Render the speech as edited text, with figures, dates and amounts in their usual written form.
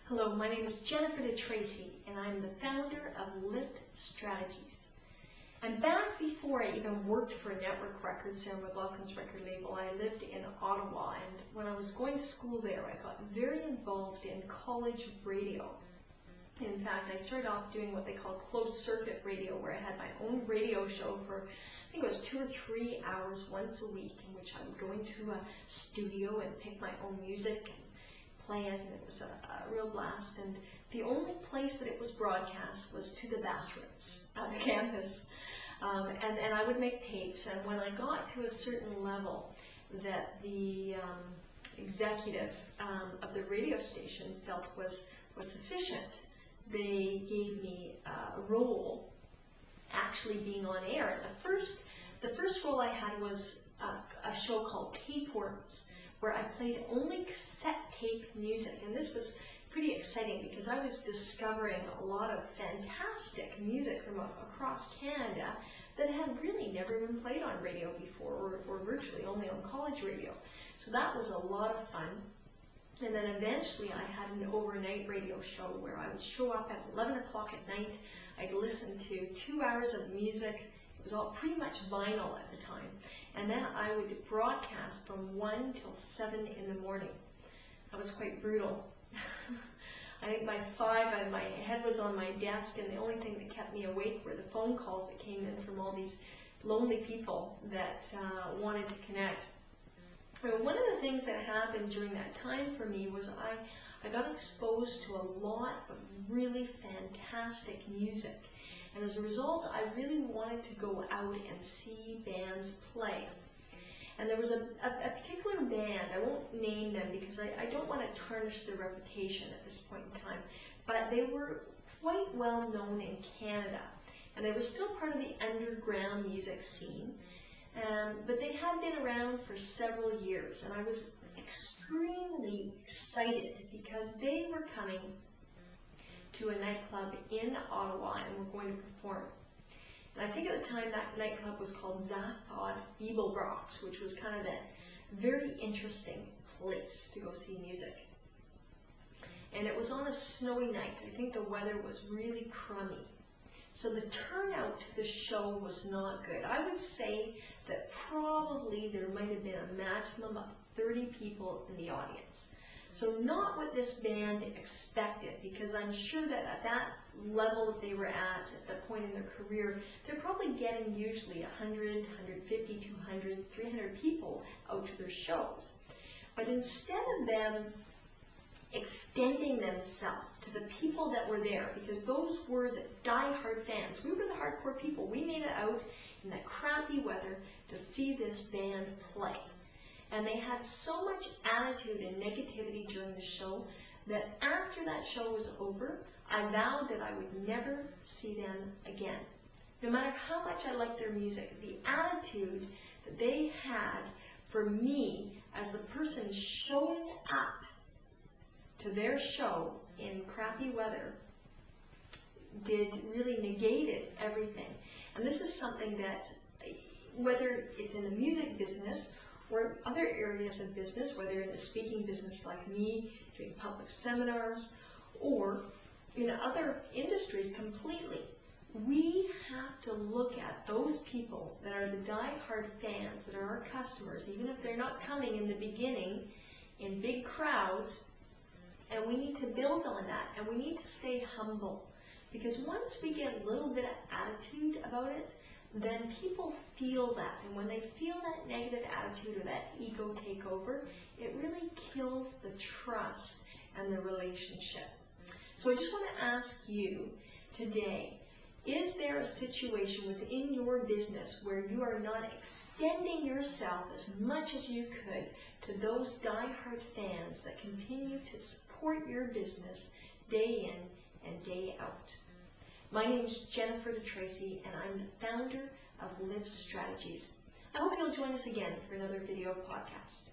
Hello, my name is Jennifer DeTracey, and I'm the founder of Lift Strategies. And back before I even worked for Network Records, Sarah McLaughlin's record label, I lived in Ottawa, and when I was going to school there, I got very involved in college radio. In fact, I started off doing what they call closed circuit radio, where I had my own radio show for, I think it was 2 or 3 hours once a week, in which I would go into a studio and pick my own music and play it, and it was a real blast. And the only place that it was broadcast was to the bathrooms at the campus. And I would make tapes, and when I got to a certain level that the executive of the radio station felt was sufficient, they gave me a role actually being on air. And the first role I had was a show called Tapeworms, where I played only cassette tape music, and this was pretty exciting because I was discovering a lot of fantastic music from across Canada that had really never been played on radio before, or virtually only on college radio. So that was a lot of fun. And then eventually I had an overnight radio show where I would show up at 11 o'clock at night. I'd listen to 2 hours of music. It was all pretty much vinyl at the time. And then I would broadcast from 1 till 7 in the morning. That was quite brutal. I think by 5, my head was on my desk, and the only thing that kept me awake were the phone calls that came in from all these lonely people that wanted to connect. One of the things that happened during that time for me was I got exposed to a lot of really fantastic music. And as a result, I really wanted to go out and see bands play. And there was a particular band, I won't name them because I don't want to tarnish their reputation at this point in time, but they were quite well known in Canada. And they were still part of the underground music scene. But they had been around for several years, and I was extremely excited because they were coming to a nightclub in Ottawa and were going to perform. And I think at the time that nightclub was called Zaphod Bebelbrox, which was kind of a very interesting place to go see music. And it was on a snowy night. I think the weather was really crummy. So the turnout to the show was not good. I would say that probably there might have been a maximum of 30 people in the audience. So not what this band expected, because I'm sure that at that level that they were at that point in their career, they're probably getting usually 100, 150, 200, 300 people out to their shows. But instead of them extending themselves to the people that were there, because those were the die-hard fans. We were the hardcore people. We made it out in that crappy weather to see this band play. And they had so much attitude and negativity during the show that after that show was over, I vowed that I would never see them again. No matter how much I liked their music, the attitude that they had for me as the person showing up to their show in crappy weather really negated everything. And this is something that, whether it's in the music business or other areas of business, whether in the speaking business like me, doing public seminars, or in other industries completely, we have to look at those people that are the die-hard fans, that are our customers, even if they're not coming in the beginning in big crowds. And we need to build on that, and we need to stay humble. Because once we get a little bit of attitude about it, then people feel that. And when they feel that negative attitude or that ego takeover, it really kills the trust and the relationship. So I just want to ask you today, is there a situation within your business where you are not extending yourself as much as you could to those die-hard fans that continue to support your business day in and day out? My name is Jennifer DeTracey, and I'm the founder of Lift Strategies. I hope you'll join us again for another video podcast.